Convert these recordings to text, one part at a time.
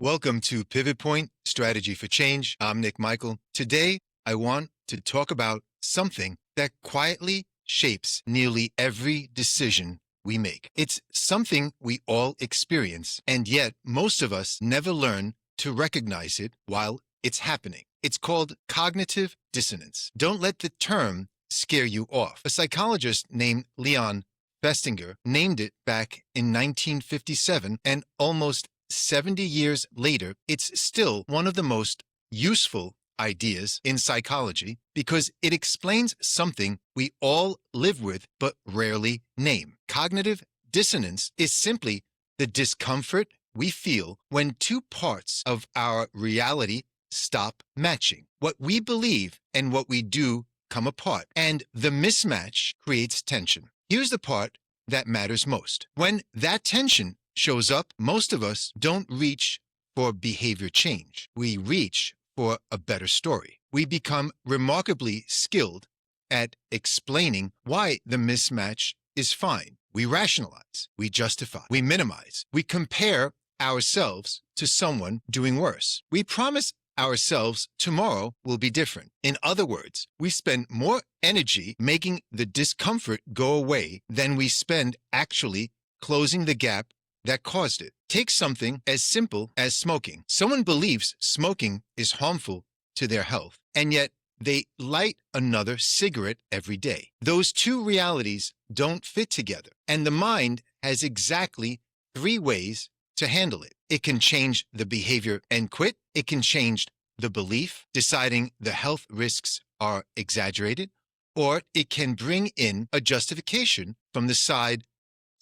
Welcome to Pivot Point Strategy for Change. I'm Nick Michael. Today, I want to talk about something that quietly shapes nearly every decision we make. It's something we all experience, and yet most of us never learn to recognize it while it's happening. It's called cognitive dissonance. Don't let the term scare you off. A psychologist named Leon Festinger named it back in 1957, and almost 70 years later, it's still one of the most useful ideas in psychology because it explains something we all live with but rarely name. Cognitive dissonance is simply the discomfort we feel when two parts of our reality stop matching. What we believe and what we do come apart, and the mismatch creates tension. Here's the part that matters most. When that tension shows up, most of us don't reach for behavior change. We reach for a better story. We become remarkably skilled at explaining why the mismatch is fine. We rationalize, we justify, we minimize, we compare ourselves to someone doing worse. We promise ourselves tomorrow will be different. In other words, we spend more energy making the discomfort go away than we spend actually closing the gap that caused it. Take something as simple as smoking. Someone believes smoking is harmful to their health, and yet they light another cigarette every day. Those two realities don't fit together, and the mind has exactly three ways to handle it. It can change the behavior and quit. It can change the belief, deciding the health risks are exaggerated, or it can bring in a justification from the side.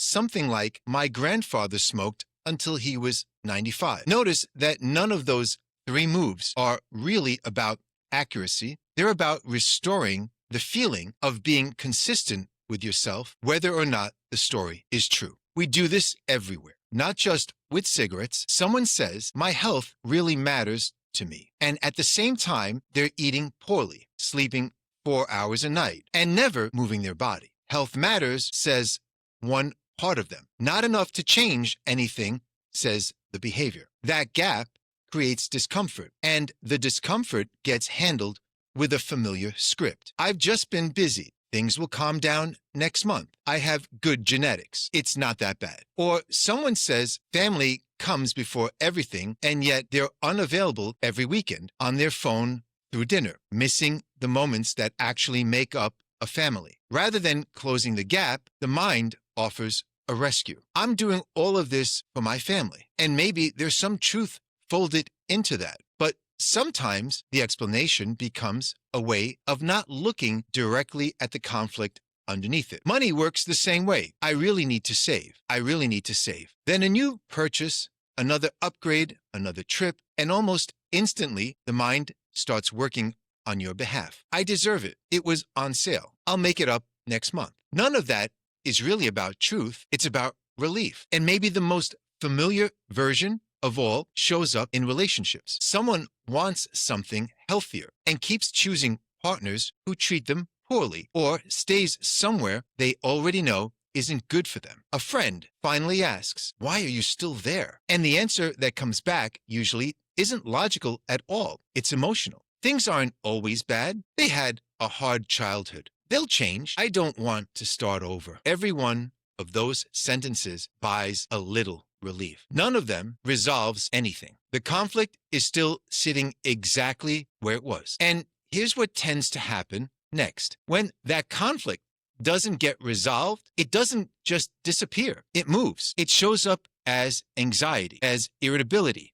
Something like, my grandfather smoked until he was 95. Notice that none of those three moves are really about accuracy. They're about restoring the feeling of being consistent with yourself, whether or not the story is true. We do this everywhere, not just with cigarettes. Someone says, my health really matters to me. And at the same time, they're eating poorly, sleeping 4 hours a night, and never moving their body. Health matters, says one part of them. Not enough to change anything, says the behavior. That gap creates discomfort, and the discomfort gets handled with a familiar script. I've just been busy. Things will calm down next month. I have good genetics. It's not that bad. Or someone says family comes before everything, and yet they're unavailable every weekend on their phone through dinner, missing the moments that actually make up a family. Rather than closing the gap, the mind offers a rescue. I'm doing all of this for my family, and maybe there's some truth folded into that. But sometimes the explanation becomes a way of not looking directly at the conflict underneath it. Money works the same way. I really need to save. I really need to save. Then a new purchase, another upgrade, another trip, and almost instantly the mind starts working on your behalf. I deserve it. It was on sale. I'll make it up next month. None of that is really about truth. It's about relief. And maybe the most familiar version of all shows up in relationships. Someone wants something healthier and keeps choosing partners who treat them poorly or stays somewhere they already know isn't good for them. A friend finally asks, why are you still there? And the answer that comes back usually isn't logical at all. It's emotional. Things aren't always bad. They had a hard childhood. They'll change. I don't want to start over. Every one of those sentences buys a little relief. None of them resolves anything. The conflict is still sitting exactly where it was. And here's what tends to happen next. When that conflict doesn't get resolved, it doesn't just disappear. It moves. It shows up as anxiety, as irritability,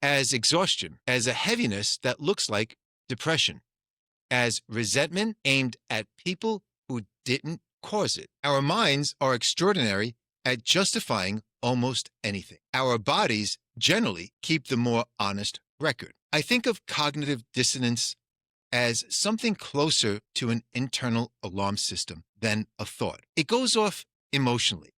as exhaustion, as a heaviness that looks like depression, as resentment aimed at people who didn't cause it. Our minds are extraordinary at justifying almost anything. Our bodies generally keep the more honest record. I think of cognitive dissonance as something closer to an internal alarm system than a thought. It goes off emotionally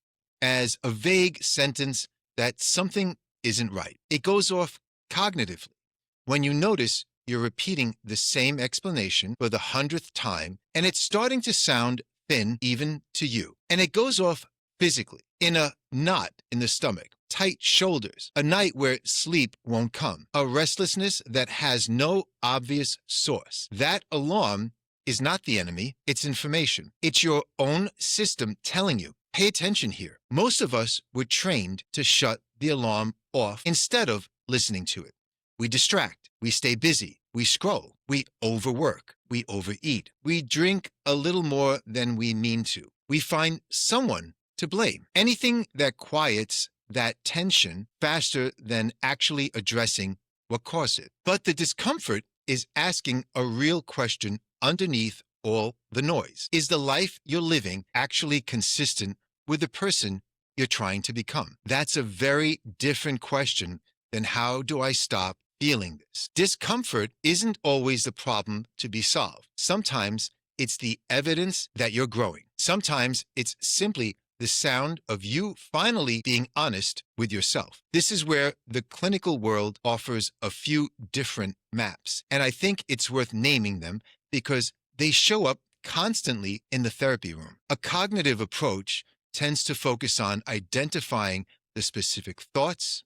as a vague sentence that something isn't right. It goes off cognitively when you notice you're repeating the same explanation for the 100th time, and it's starting to sound thin even to you. And it goes off physically, in a knot in the stomach, tight shoulders, a night where sleep won't come, a restlessness that has no obvious source. That alarm is not the enemy, it's information. It's your own system telling you, pay attention here. Most of us were trained to shut the alarm off instead of listening to it. We distract, we stay busy, we scroll, we overwork, we overeat, we drink a little more than we mean to. We find someone to blame. Anything that quiets that tension faster than actually addressing what caused it. But the discomfort is asking a real question underneath all the noise. Is the life you're living actually consistent with the person you're trying to become? That's a very different question than how do I stop feeling this? Discomfort isn't always the problem to be solved. Sometimes it's the evidence that you're growing. Sometimes it's simply the sound of you finally being honest with yourself. This is where the clinical world offers a few different maps, and I think it's worth naming them because they show up constantly in the therapy room. A cognitive approach tends to focus on identifying the specific thoughts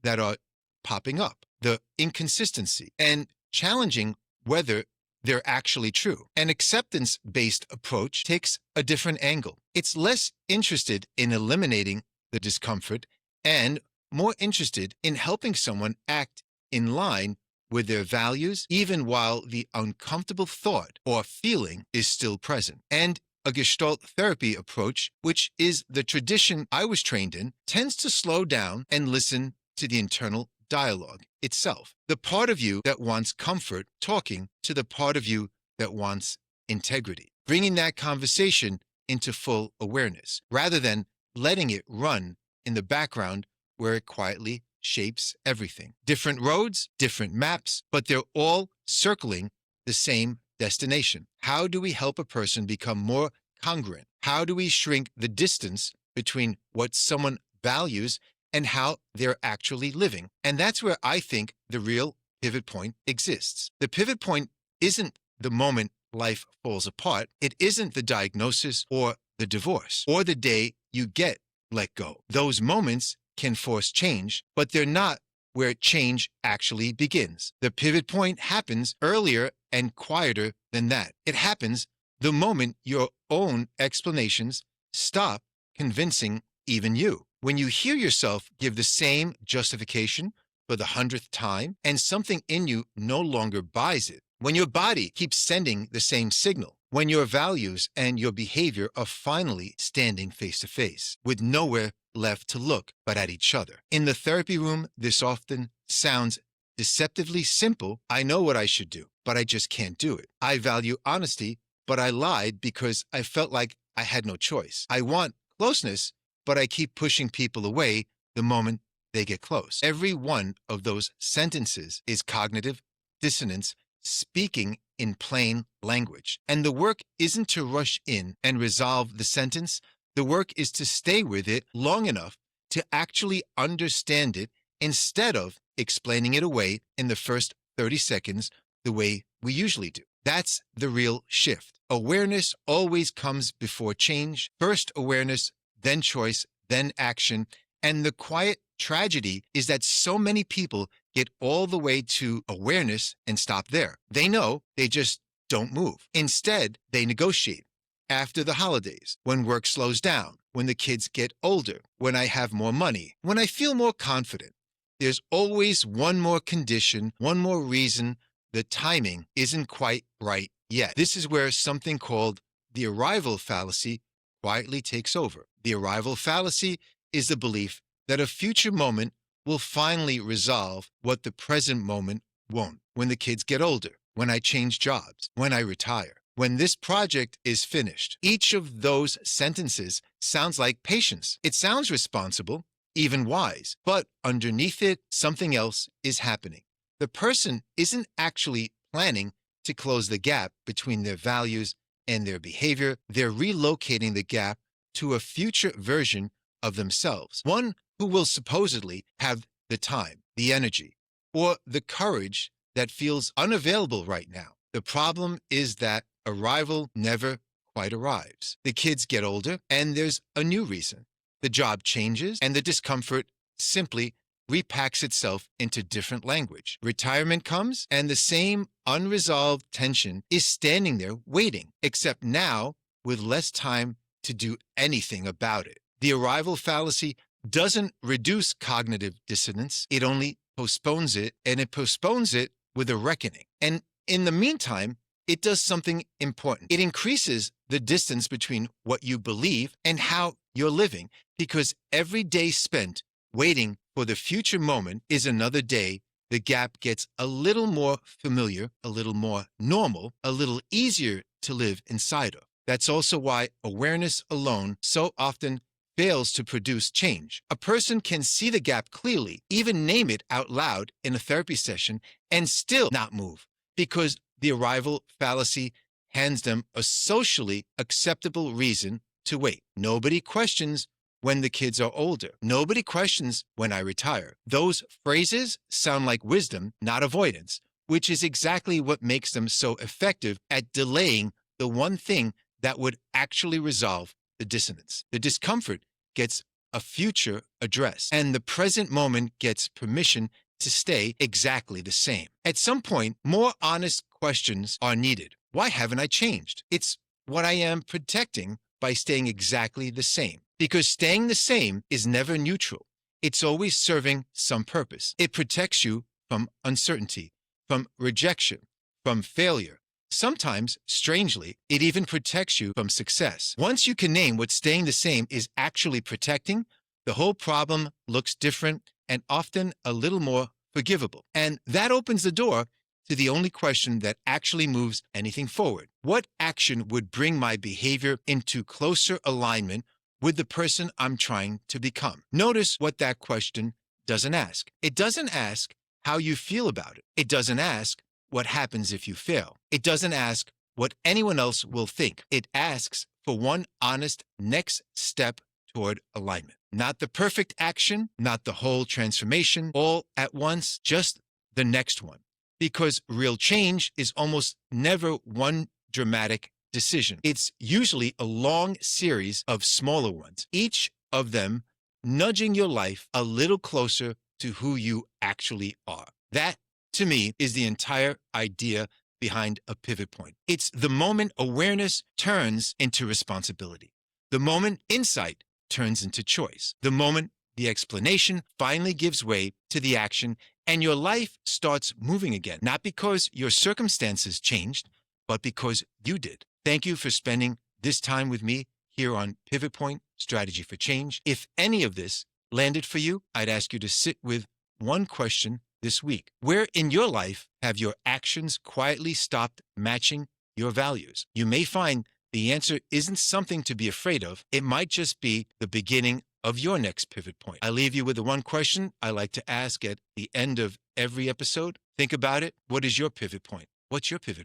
that are popping up, the inconsistency, and challenging whether they're actually true. An acceptance-based approach takes a different angle. It's less interested in eliminating the discomfort and more interested in helping someone act in line with their values, even while the uncomfortable thought or feeling is still present. And a Gestalt therapy approach, which is the tradition I was trained in, tends to slow down and listen to the internal dialogue itself. The part of you that wants comfort talking to the part of you that wants integrity. Bringing that conversation into full awareness, rather than letting it run in the background where it quietly shapes everything. Different roads, different maps, but they're all circling the same destination. How do we help a person become more congruent? How do we shrink the distance between what someone values and how they're actually living? And that's where I think the real pivot point exists. The pivot point isn't the moment life falls apart. It isn't the diagnosis or the divorce or the day you get let go. Those moments can force change, but they're not where change actually begins. The pivot point happens earlier and quieter than that. It happens the moment your own explanations stop convincing even you. When you hear yourself give the same justification for the 100th time and something in you no longer buys it. When your body keeps sending the same signal. When your values and your behavior are finally standing face to face with nowhere left to look but at each other. In the therapy room, this often sounds deceptively simple. I know what I should do, but I just can't do it. I value honesty, but I lied because I felt like I had no choice. I want closeness, but I keep pushing people away the moment they get close. Every one of those sentences is cognitive dissonance speaking in plain language. And the work isn't to rush in and resolve the sentence. The work is to stay with it long enough to actually understand it instead of explaining it away in the first 30 seconds the way we usually do. That's the real shift. Awareness always comes before change. First awareness, then choice, then action. And the quiet tragedy is that so many people get all the way to awareness and stop there. They know, they just don't move. Instead, they negotiate. After the holidays, when work slows down, when the kids get older, when I have more money, when I feel more confident, there's always one more condition, one more reason the timing isn't quite right yet. This is where something called the arrival fallacy quietly takes over. The arrival fallacy is the belief that a future moment will finally resolve what the present moment won't. When the kids get older, when I change jobs, when I retire, when this project is finished. Each of those sentences sounds like patience. It sounds responsible, even wise, but underneath it, something else is happening. The person isn't actually planning to close the gap between their values and their behavior. They're relocating the gap to a future version of themselves, one who will supposedly have the time, the energy, or the courage that feels unavailable right now. The problem is that arrival never quite arrives. The kids get older, and there's a new reason. The job changes, and the discomfort simply repacks itself into different language. Retirement comes, and the same unresolved tension is standing there waiting, except now with less time to do anything about it. The arrival fallacy doesn't reduce cognitive dissonance, it only postpones it, and it postpones it with a reckoning. And in the meantime, it does something important. It increases the distance between what you believe and how you're living, because every day spent waiting for the future moment is another day the gap gets a little more familiar, a little more normal, a little easier to live inside of. That's also why awareness alone so often fails to produce change. A person can see the gap clearly, even name it out loud in a therapy session, and still not move, because the arrival fallacy hands them a socially acceptable reason to wait. Nobody questions when the kids are older. Nobody questions when I retire. Those phrases sound like wisdom, not avoidance, which is exactly what makes them so effective at delaying the one thing that would actually resolve the dissonance. The discomfort gets a future address, and the present moment gets permission to stay exactly the same. At some point, more honest questions are needed. Why haven't I changed? It's what I am protecting by staying exactly the same. Because staying the same is never neutral. It's always serving some purpose. It protects you from uncertainty, from rejection, from failure. Sometimes, strangely, it even protects you from success. Once you can name what staying the same is actually protecting, the whole problem looks different and often a little more forgivable. And that opens the door to the only question that actually moves anything forward. What action would bring my behavior into closer alignment with the person I'm trying to become? Notice what that question doesn't ask. It doesn't ask how you feel about it. It doesn't ask what happens if you fail. It doesn't ask what anyone else will think. It asks for one honest next step toward alignment. Not the perfect action, not the whole transformation all at once, just the next one. Because real change is almost never one dramatic decision. It's usually a long series of smaller ones, each of them nudging your life a little closer to who you actually are. That, to me, is the entire idea behind a pivot point. It's the moment awareness turns into responsibility. The moment insight turns into choice. The moment the explanation finally gives way to the action and your life starts moving again. Not because your circumstances changed, but because you did. Thank you for spending this time with me here on Pivot Point Strategy for Change. If any of this landed for you, I'd ask you to sit with one question this week. Where in your life have your actions quietly stopped matching your values? You may find the answer isn't something to be afraid of. It might just be the beginning of your next pivot point. I leave you with the one question I like to ask at the end of every episode. Think about it. What is your pivot point? What's your pivot?